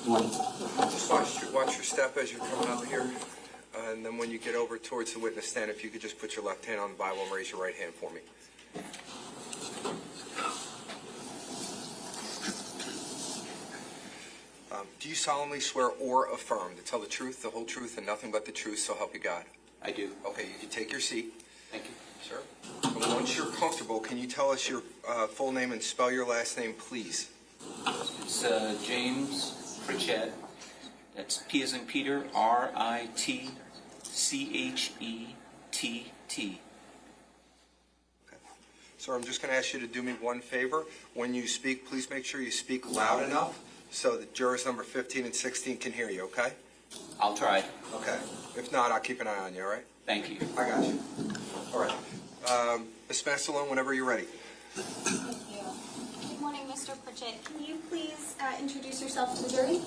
Just watch your step as you're coming up here. And then when you get over towards the witness stand, if you could just put your left hand on the Bible and raise your right hand for me. Do you solemnly swear or affirm to tell the truth, the whole truth, and nothing but the truth, so help you God? I do. Okay, you can take your seat. Thank you. Sir. And once you're comfortable, can you tell us your full name and spell your last name, please? It's James Prichett. That's P as in Peter, R-I-T-C-H-E-T-T. Okay. Sir, I'm just going to ask you to do me one favor. When you speak, please make sure you speak loud enough so that jurors number 15 and 16 can hear you, okay? I'll try. Okay. If not, I'll keep an eye on you, all right? Thank you. I got you. All right. Ms. Mastalone, whenever you're ready. Thank you. Good morning, Mr. Prichett. Can you please introduce yourself to the jury?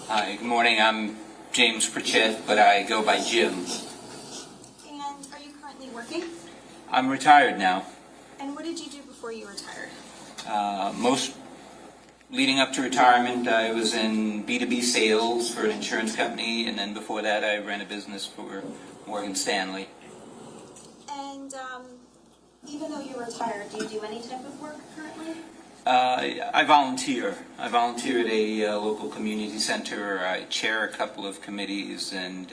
Hi, good morning. I'm James Prichett, but I go by Jim. And are you currently working? I'm retired now. And what did you do before you retired? Leading up to retirement, I was in B2B sales for an insurance company, and then before that, I ran a business for Morgan Stanley. And even though you're retired, do you do any type of work currently? I volunteer. I volunteer at a local community center. I chair a couple of committees and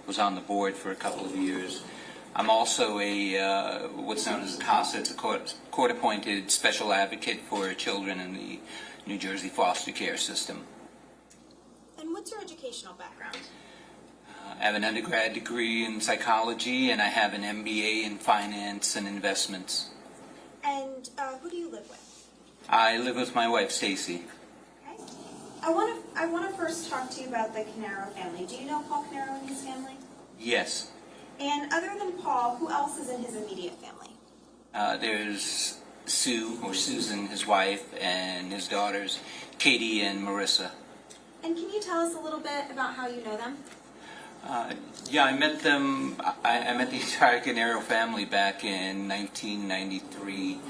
was on the board for a couple of years. I'm also a what's known as a CASA. It's a court-appointed special advocate for children in the New Jersey foster care system. And what's your educational background? I have an undergrad degree in psychology, and I have an MBA in finance and investments. And who do you live with? I live with my wife, Stacy. Okay. I want to first talk to you about the Caneiro family. Do you know Paul Caneiro and his family? Yes. And other than Paul, who else is in his immediate family? There's Sue, or Susan, his wife, and his daughters, Katie and Marissa. And can you tell us a little bit about how you know them? Yeah, I met them. I met the entire Caneiro family back in 1993.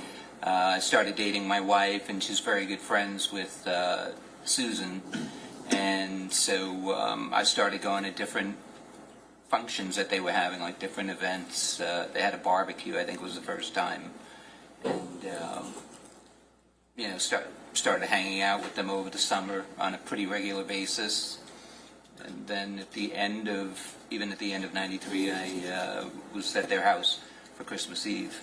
I started dating my wife, and she's very good friends with Susan. And so I started going to different functions that they were having, like different events. They had a barbecue, I think was the first time. And, started hanging out with them over the summer on a pretty regular basis. And then at the end of 93, I was at their house for Christmas Eve.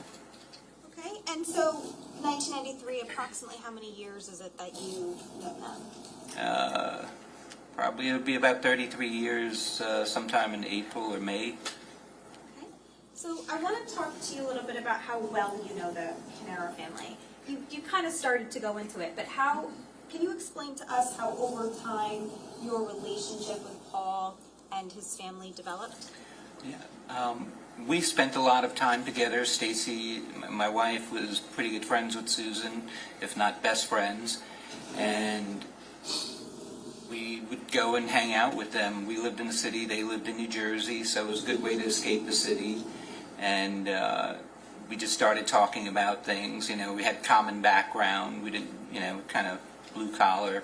Okay, and so 1993, approximately how many years is it that you know them? Probably it would be about 33 years, sometime in April or May. Okay, so I want to talk to you a little bit about how well you know the Caneiro family. You kind of started to go into it, but can you explain to us how over time your relationship with Paul and his family developed? Yeah, we spent a lot of time together. Stacy, my wife, was pretty good friends with Susan, if not best friends, and we would go and hang out with them. We lived in the city, they lived in New Jersey, so it was a good way to escape the city. And we just started talking about things. You know, we had common background. We did, kind of blue collar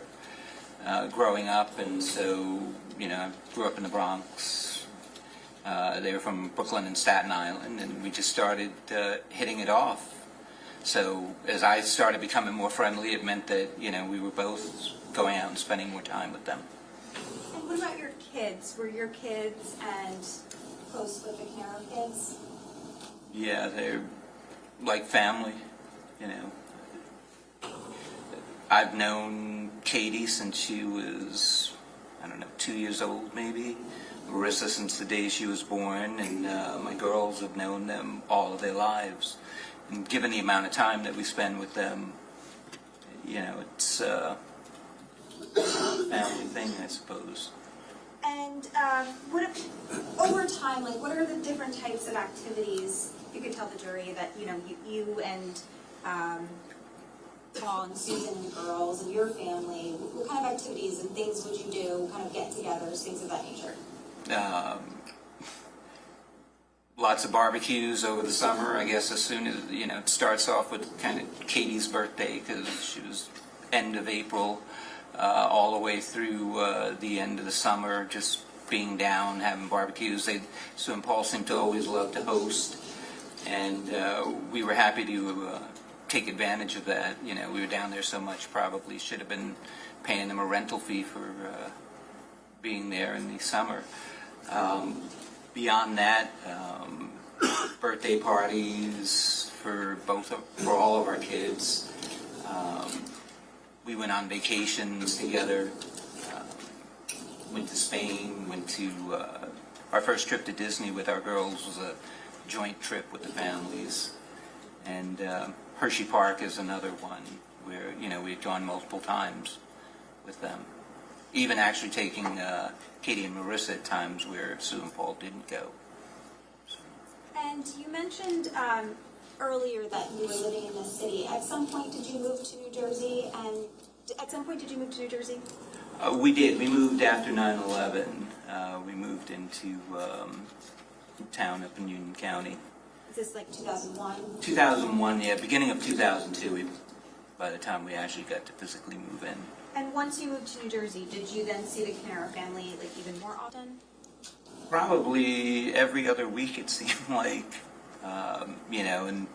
growing up, and so, I grew up in the Bronx. They were from Brooklyn and Staten Island, and we just started hitting it off. So as I started becoming more friendly, it meant that, we were both going out and spending more time with them. And what about your kids? Were your kids and close with the Caneiro kids? Yeah, they're like family, I've known Katie since she was, 2 years old maybe. Marissa since the day she was born, and my girls have known them all of their lives. And given the amount of time that we spend with them, it's a family thing, I suppose. And over time, what are the different types of activities you could tell the jury that, you and Paul and Susan and the girls and your family, what kind of activities and things would you do, kind of get-togethers, things of that nature? Lots of barbecues over the summer, I guess, as soon as, it starts off with kind of Katie's birthday, because she was end of April, all all the way through the end of the summer, just being down, having barbecues. Sue and Paul seemed to always love to host, and we were happy to take advantage of that. You know, we were down there so much, probably should have been paying them a rental fee for being there in the summer. Beyond that, birthday parties for all of our kids. We went on vacations together. Went to Spain. Went to our first trip to Disney with our girls was a joint trip with the families. And Hershey Park is another one where we've gone multiple times with them. Even actually taking Katie and Marissa at times where Sue and Paul didn't go. And you mentioned earlier that you were living in the city. At some point, did you move to New Jersey? We did. We moved after 9/11. We moved into town up in Union County. Is this like 2001? 2001, yeah. Beginning of 2002, by the time we actually got to physically move in. And once you moved to New Jersey, did you then see the Caneiro family like even more often? Probably every other week, it seemed like. And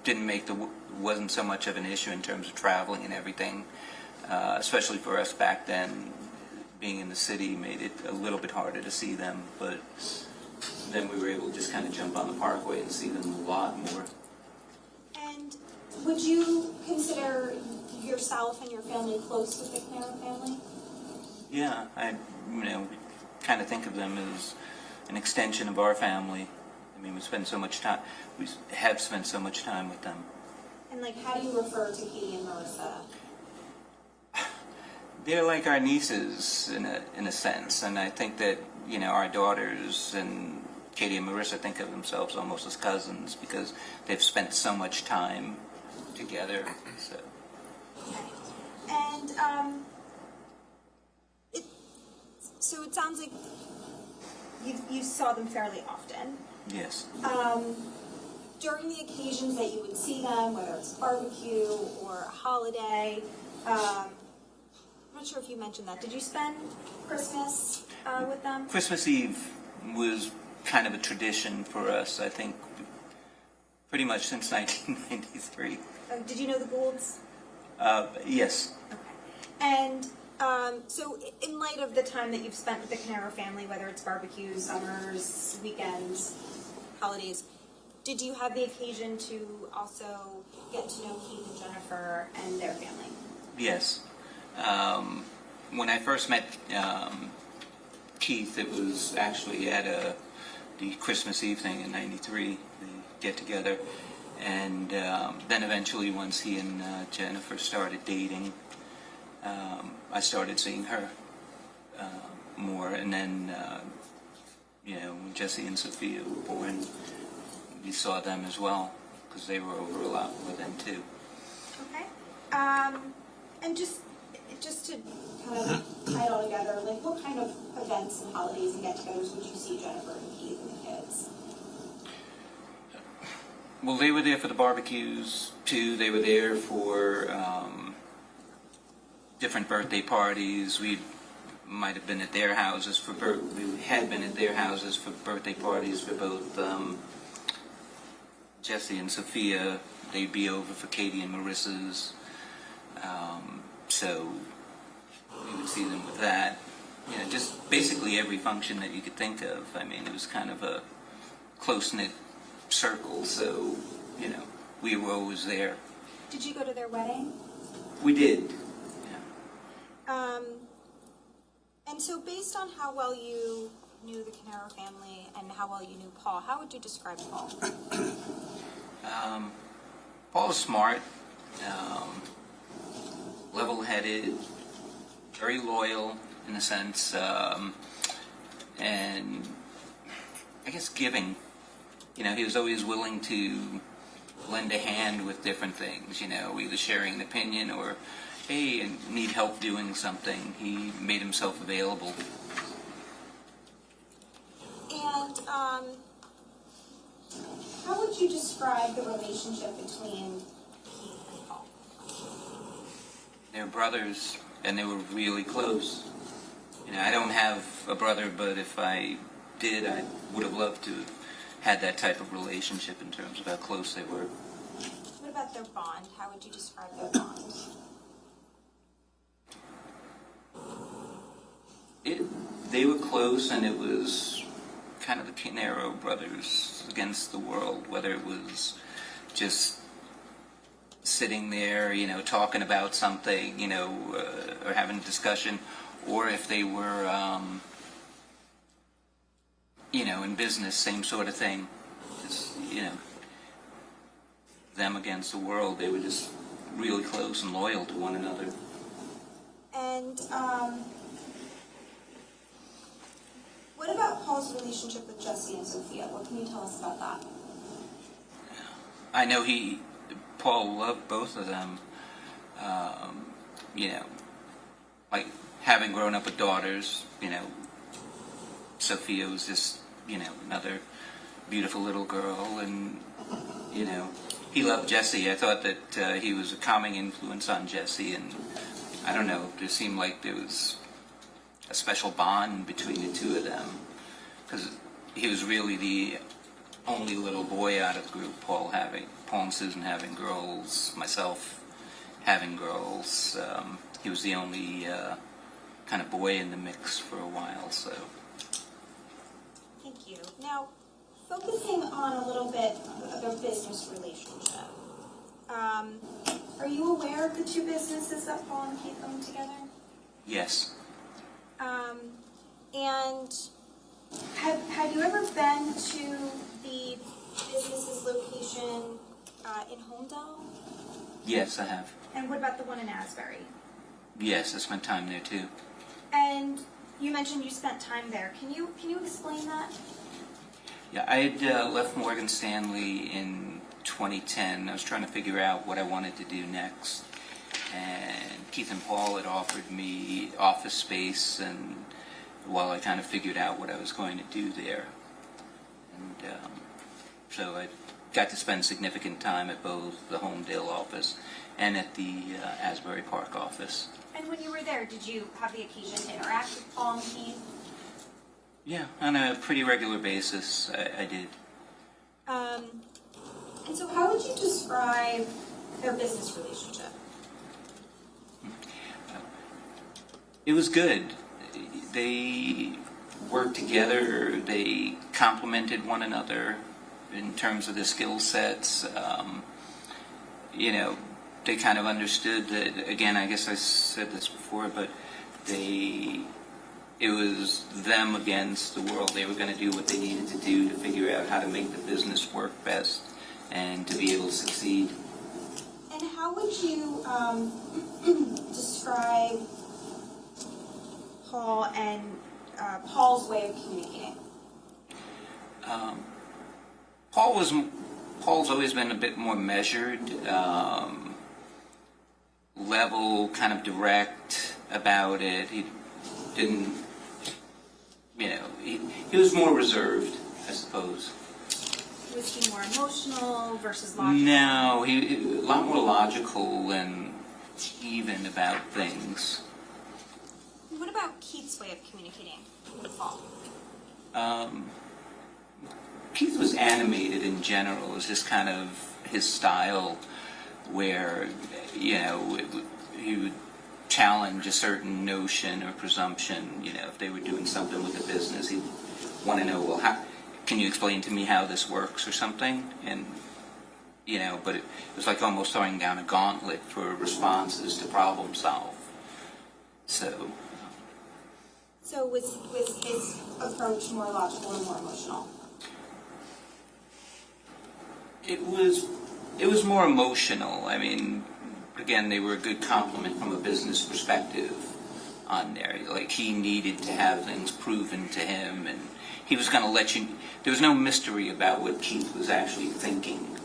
wasn't so much of an issue in terms of traveling and everything, especially for us back then. Being in the city made it a little bit harder to see them, but then we were able to just kind of jump on the Parkway and see them a lot more. And would you consider yourself and your family close with the Caneiro family? Yeah, we kind of think of them as an extension of our family. I mean, we have spent so much time with them. And how do you refer to Katie and Marissa? They're like our nieces in a sense, and I think that our daughters and Katie and Marissa think of themselves almost as cousins because they've spent so much time together. So. And so it sounds like you saw them fairly often. Yes. During the occasions that you would see them, whether it's barbecue or a holiday, I'm not sure if you mentioned that. Did you spend Christmas with them? Christmas Eve was kind of a tradition for us, I think, pretty much since 1993. Did you know the Goulds? Yes. Okay. And so in light of the time that you've spent with the Caneiro family, whether it's barbecues, summers, weekends, holidays, did you have the occasion to also get to know Keith and Jennifer and their family? Yes. When I first met Keith, it was actually at the Christmas Eve thing in '93, the get-together. And then eventually, once he and Jennifer started dating, I started seeing her more. And then, when Jesse and Sophia were born, we saw them as well, because they were over a lot more then, too. Okay. And just to kind of tie it all together, what kind of events and holidays and get-togethers would you see Jennifer and Keith and the kids? Well, they were there for the barbecues, too. They were there for different birthday parties. We might have been at their houses we had been at their houses for birthday parties for both Jesse and Sophia. They'd be over for Katie and Marissa's. So we would see them with that. Just basically every function that you could think of. I mean, it was kind of a close-knit circle, so, we were always there. Did you go to their wedding? We did. And so based on how well you knew the Caneiro family and how well you knew Paul, how would you describe Paul? Paul's smart, level-headed, very loyal in a sense, and I guess giving. He was always willing to lend a hand with different things, either sharing an opinion or, hey, I need help doing something. He made himself available. And how would you describe the relationship between Keith and Paul? They were brothers, and they were really close. You know, I don't have a brother, but if I did, I would have loved to have had that type of relationship in terms of how close they were. What about their bond? How would you describe their bond? They were close, and it was kind of the Caneiro brothers against the world, whether it was just sitting there, you know, talking about something, you know, or having a discussion, or if they were, you know, in business, same sort of thing. Just, you know, them against the world. They were just really close and loyal to one another. And what about Paul's relationship with Jesse and Sophia? What can you tell us about that? I know Paul loved both of them. You know, like having grown up with daughters, you know, Sophia was just, you know, another beautiful little girl, and, you know, he loved Jesse. I thought that he was a calming influence on Jesse, and I don't know, it seemed like there was a special bond between the two of them, because he was really the only little boy out of the group, Paul and Susan having girls, myself having girls. He was the only kind of boy in the mix for a while, so. Thank you. Now, focusing on a little bit of their business relationship, are you aware of the two businesses that Paul and Kate own together? Yes. And have you ever been to the business's location in Homdel? Yes, I have. And what about the one in Asbury? Yes, I spent time there too. And you mentioned you spent time there. Can you explain that? Yeah, I had left Morgan Stanley in 2010. I was trying to figure out what I wanted to do next. And Keith and Paul had offered me office space, and while I kind of figured out what I was going to do there. And so I got to spend significant time at both the Homdale office and at the Asbury Park office. And when you were there, did you have the occasion to interact with Paul and Keith? Yeah, on a pretty regular basis, I did. And so how would you describe their business relationship? It was good. They worked together. They complemented one another in terms of the skill sets. You know, they kind of understood that, again, I guess I said this before, but it was them against the world. They were going to do what they needed to do to figure out how to make the business work best and to be able to succeed. And how would you describe Paul and Paul's way of communicating? Paul's always been a bit more measured, level, kind of direct about it. He didn't, you know, he was more reserved, I suppose. Was he more emotional versus logical? No, he a lot more logical and even about things. What about Keith's way of communicating with Paul? Keith was animated in general. It was just kind of his style where, you know, he would challenge a certain notion or presumption. You know, if they were doing something with the business, he'd want to know, well, can you explain to me how this works or something? And, you know, but it was like almost throwing down a gauntlet for responses to problem solve. So was his approach more logical or more emotional? It was more emotional. I mean, again, they were a good compliment from a business perspective on there. Like, he needed to have things proven to him, and he was going to let you. There was no mystery about what Keith was actually thinking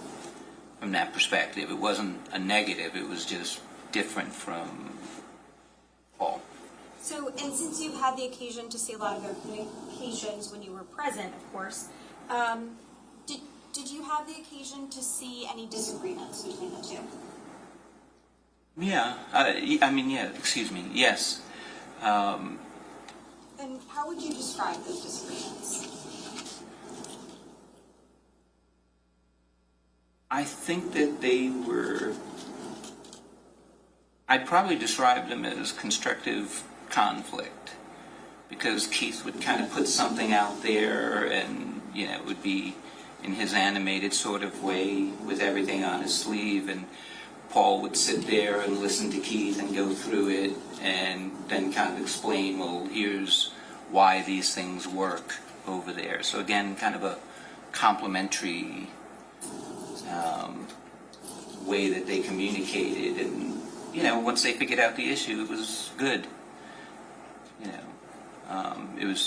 from that perspective. It wasn't a negative. It was just different from Paul. So, and since you've had the occasion to see a lot of their communications when you were present, of course, did you have the occasion to see any disagreements between the two? Yeah, I mean, yeah, excuse me, yes. And how would you describe those disagreements? I think that I'd probably describe them as constructive conflict, because Keith would kind of put something out there and, it would be in his animated sort of way with everything on his sleeve, and Paul would sit there and listen to Keith and go through it and then kind of explain, well, here's why these things work over there. So again, kind of a complementary way that they communicated, and once they figured out the issue, it was good.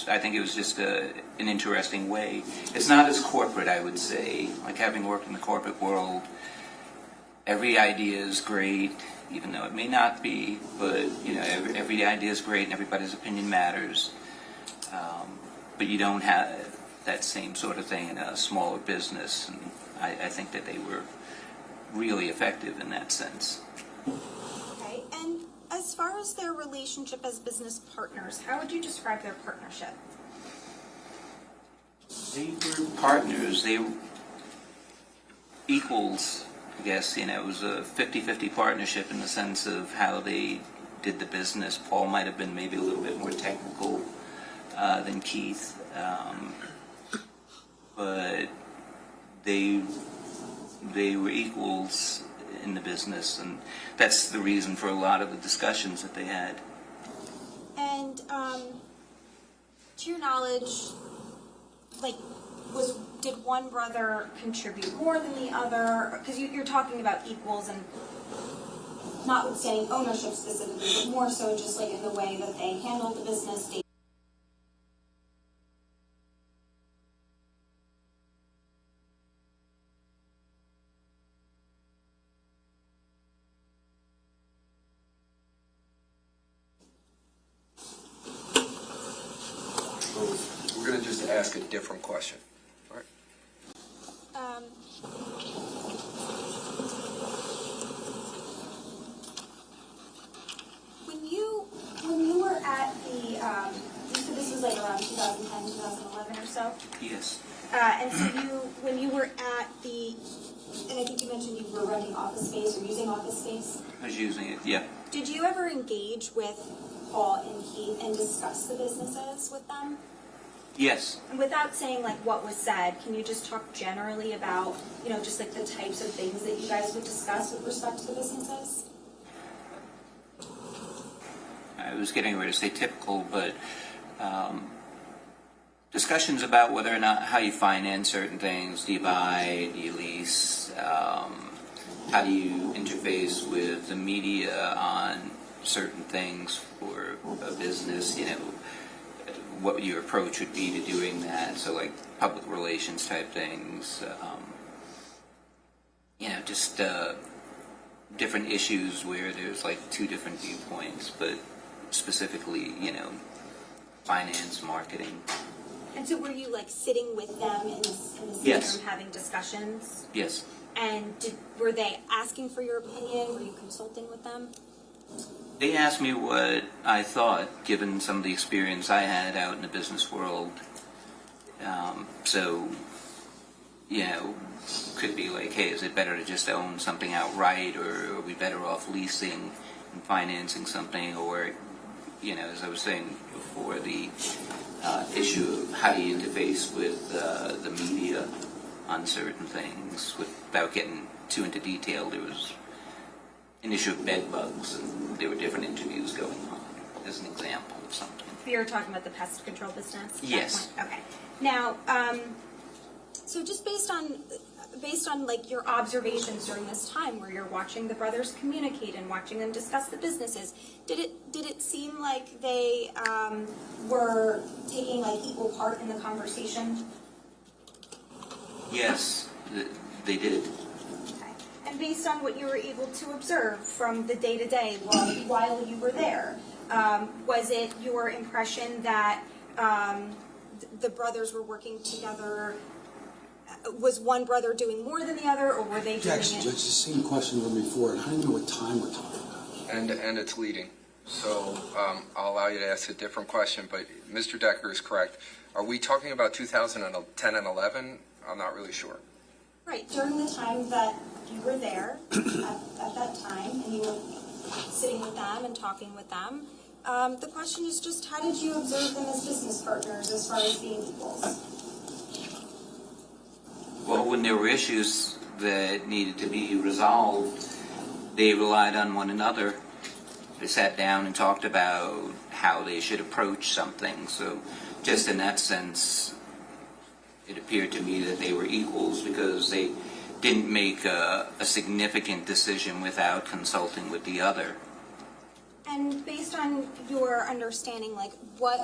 I think it was just an interesting way. It's not as corporate, I would say. Like, having worked in the corporate world, every idea is great, even though it may not be, but every idea is great and everybody's opinion matters. But you don't have that same sort of thing in a smaller business, and I think that they were really effective in that sense. Okay, and as far as their relationship as business partners, how would you describe their partnership? They were partners. They were equals, I guess. It was a 50-50 partnership in the sense of how they did the business. Paul might have been maybe a little bit more technical than Keith, but they were equals in the business, and that's the reason for a lot of the discussions that they had. And to your knowledge, did one brother contribute more than the other? Because you're talking about equals, and notwithstanding ownership specifically, but more so just in the way that they handled the business. We're going to just ask a different question. All right. When you were at the, you said this was around 2010, 2011 or so? Yes. And so when you were at the, and I think you mentioned you were renting office space or using office space? I was using it, yeah. Did you ever engage with Paul and Keith and discuss the businesses with them? Yes. And without saying what was said, can you just talk generally about, just the types of things that you guys would discuss with respect to the businesses? I was getting ready to say typical, but discussions about whether or not how you finance certain things. Do you buy? Do you lease? How do you interface with the media on certain things for a business? What your approach would be to doing that. So public relations type things. Just different issues where there's two different viewpoints, but specifically, finance, marketing. And so were you sitting with them in the same Yes. room having discussions? Yes. And were they asking for your opinion? Were you consulting with them? They asked me what I thought, given some of the experience I had out in the business world. Could be hey, is it better to just own something outright, or are we better off leasing and financing something, or, as I was saying before, the issue of how do you interface with the media on certain things without getting too into detail. There was an issue of bed bugs, and there were different interviews going on, as an example of something. You're talking about the pest control business? at that Yes. point? Okay. Now, so just based on your observations during this time where you're watching the brothers communicate and watching them discuss the businesses, did it seem like they were taking equal part in the conversation? Yes, they did. Okay. And based on what you were able to observe from the day-to-day while you were there, was it your impression that the brothers were working together? Was one brother doing more than the other, or were they doing Judge, it? the same question from before, and I don't know what time we're talking about. And it's leading. So I'll allow you to ask a different question, but Mr. Decker is correct. Are we talking about 2010 and 11? I'm not really sure. Right, during the time that you were there, at that time, and you were sitting with them and talking with them, the question is just, how did you observe them as business partners as far as being equals? Well, when there were issues that needed to be resolved, they relied on one another. They sat down and talked about how they should approach something. So just in that sense, it appeared to me that they were equals because they didn't make a significant decision without consulting with the other. And based on your understanding, like, what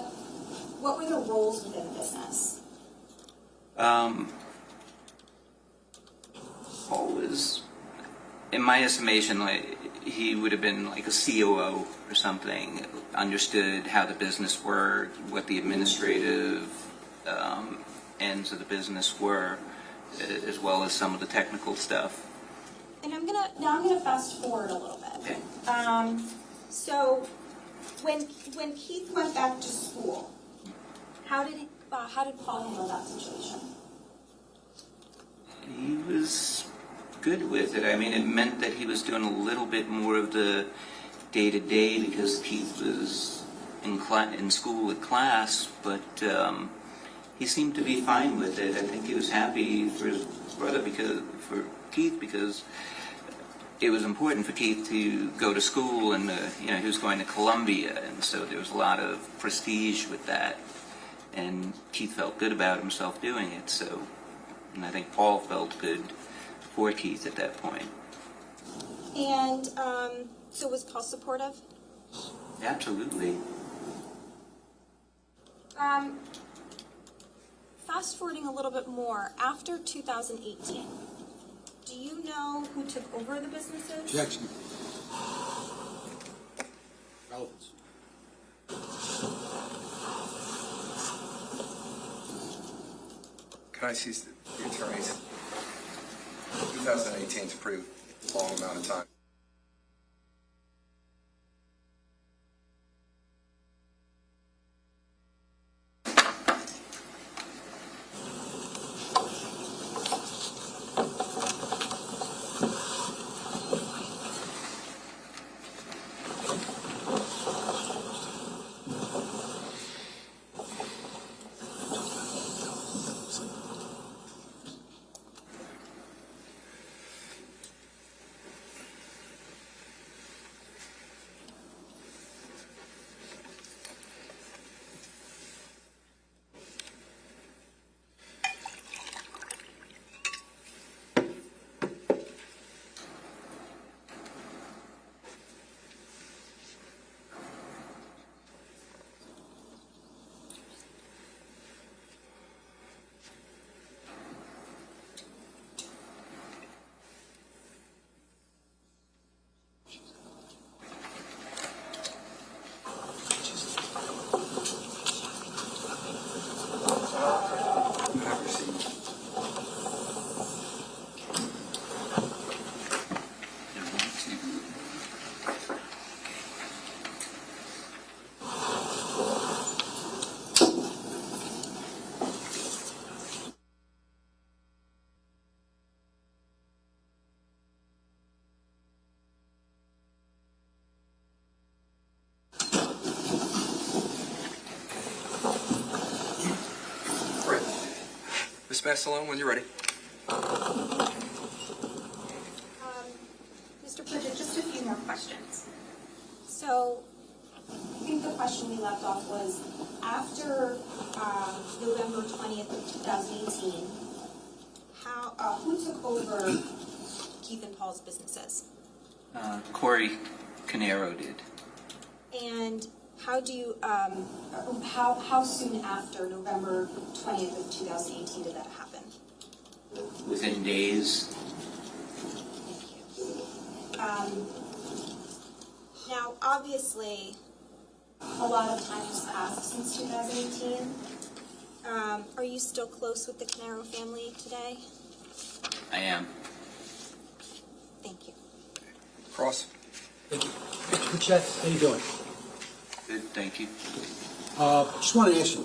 were the roles within the business? Paul was, in my estimation, like, he would have been like a COO or something, understood how the business worked, what the administrative ends of the business were, as well as some of the technical stuff. And I'm gonna fast forward a little bit. Okay. So when Keith went back to school, how did Paul handle that situation? He was good with it. I mean, it meant that he was doing a little bit more of the day-to-day because Keith was in school with class, but he seemed to be fine with it. I think he was happy for his brother for Keith because it was important for Keith to go to school, and he was going to Columbia, and so there was a lot of prestige with that. And Keith felt good about himself doing it. So, and I think Paul felt good for Keith at that point. And so was Paul supportive? Absolutely. Fast forwarding a little bit more, after 2018, do you know who took over the businesses? Objection. Relevance. Can I see the attorneys? 2018 is a pretty long amount of time. Ms. Massalone, when you're ready. Mr. Prichett, just a few more questions. So, I think the question we left off was, after November 20th of 2018, who took over Keith and Paul's businesses? Corey Caneiro did. And how do you, how soon after November 20th of 2018 did that happen? Within days. Thank you. Now, obviously, a lot of time has passed since 2018. Are you still close with the Caneiro family today? I am. Thank you. Cross. Thank you. Mr. Prichett, how you doing? Good, thank you. Just want to ask you,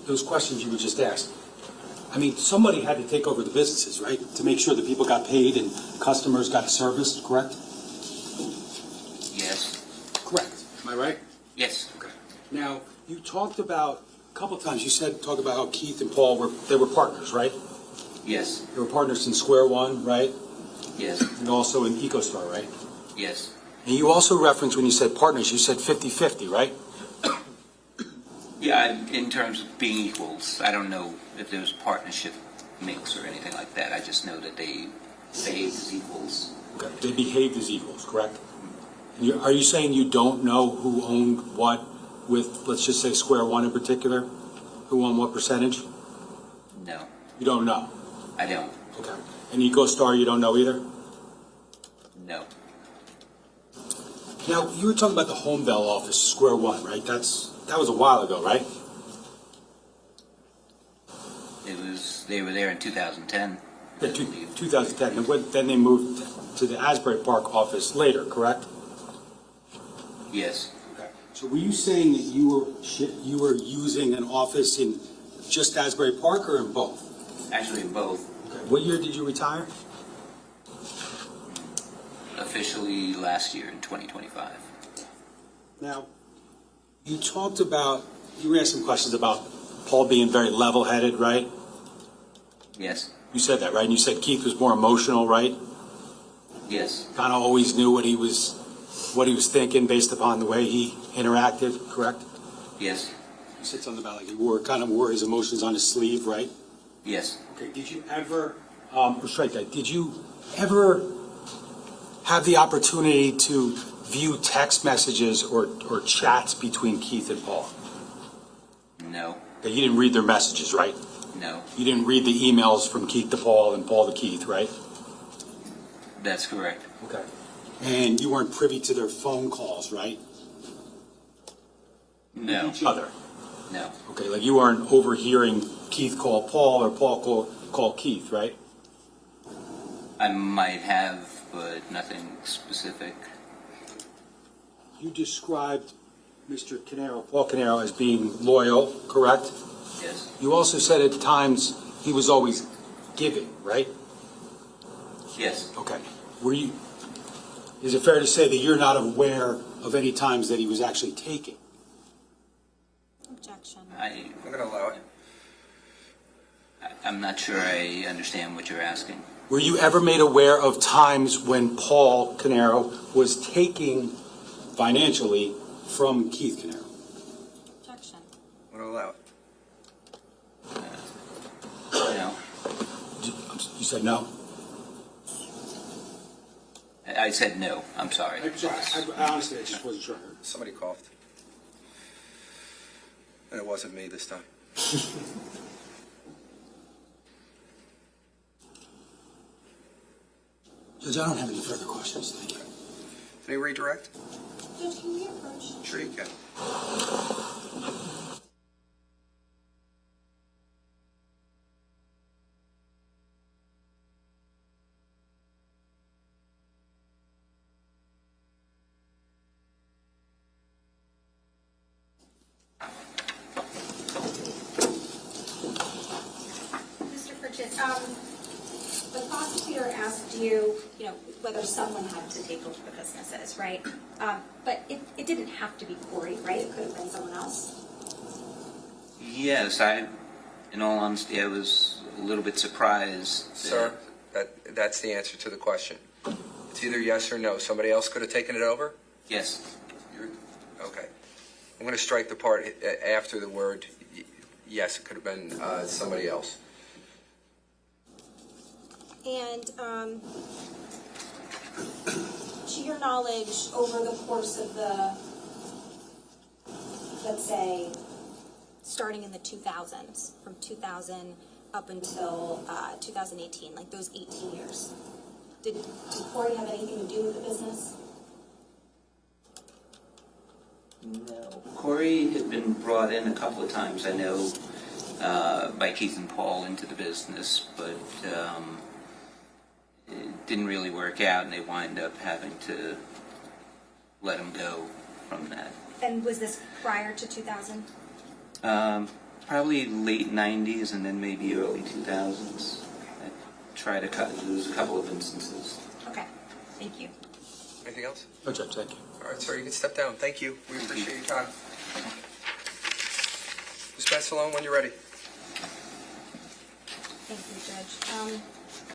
those questions you were just asked, I mean, somebody had to take over the businesses, right? To make sure that people got paid and customers got serviced, correct? Yes. Correct. Am I right? Yes. Okay. Now, you talked about, a couple of times, talked about how Keith and Paul were partners, right? Yes. They were partners in Square One, right? Yes. And also in EcoStar, right? Yes. And you also referenced when you said partners, you said 50-50, right? Yeah, in terms of being equals, I don't know if there was a partnership mix or anything like that. I just know that they behaved as equals. Okay. They behaved as equals, correct? And are you saying you don't know who owned what with, let's just say, Square One in particular? Who owned what percentage? No, You don't know? I don't. Okay. And EcoStar, you don't know either? No. Now, you were talking about the Homdel office, Square One, right? That was a while ago, right? They were there in 2010. Yeah, 2010. And then they moved to the Asbury Park office later, correct? Yes. Okay. So were you saying that you were using an office in just Asbury Park or in both? Actually, both. Okay. What year did you retire? Officially last year in 2025. Now, you were asking some questions about Paul being very level-headed, right? Yes. You said that, right? And you said Keith was more emotional, right? Yes. Kind of always knew what he was thinking based upon the way he interacted, correct? Yes. You said something about like he wore his emotions on his sleeve, right? Yes. Okay. Did you ever, did you ever have the opportunity to view text messages or chats between Keith and Paul? No. Okay, you didn't read their messages, right? No. You didn't read the emails from Keith to Paul and Paul to Keith, right? That's correct. Okay. And you weren't privy to their phone calls, right? No. Each other. No. Okay, like you weren't overhearing Keith call Paul or Paul call Keith, right? I might have, but nothing specific. You described Mr. Caneiro, Paul Caneiro, as being loyal, correct? Yes. You also said at times he was always giving, right? Yes. Okay. Is it fair to say that you're not aware of any times that he was actually taking? Objection. I'm going to allow it. I'm not sure I understand what you're asking. Were you ever made aware of times when Paul Caneiro was taking financially from Keith Caneiro? Objection. I'm going to allow it. No. You said no? I said no. I'm sorry. Honestly, I just wasn't sure. Somebody coughed. And it wasn't me this time. Judge, I don't have any further questions. Thank you. Can you redirect? Judge, can we approach? Sure you can. Mr. Prichett, the prosecutor asked you, whether someone had to take over the businesses, right? But it didn't have to be Corey, right? It could have been someone else. Yes, in all honesty, I was a little bit surprised. Sir, that's the answer to the question. It's either yes or no. Somebody else could have taken it over? Yes. Okay. I'm going to strike the part after the word yes, it could have been somebody else. And to your knowledge, over the course of the, let's say, starting in the 2000s, from 2000 up until 2018, like those 18 years, did Corey have anything to do with the business? No. Corey had been brought in a couple of times, I know, by Keith and Paul into the business, but it didn't really work out, and they wind up having to let him go from that. And was this prior to 2000? Probably late 90s and then maybe early 2000s. I try to cut, there's a couple of instances. Okay, thank you. Anything else? No, Judge, thank you. All right, sir, you can step down. Thank you. We appreciate your time. Ms. Messalone, when you're ready. Thank you, Judge.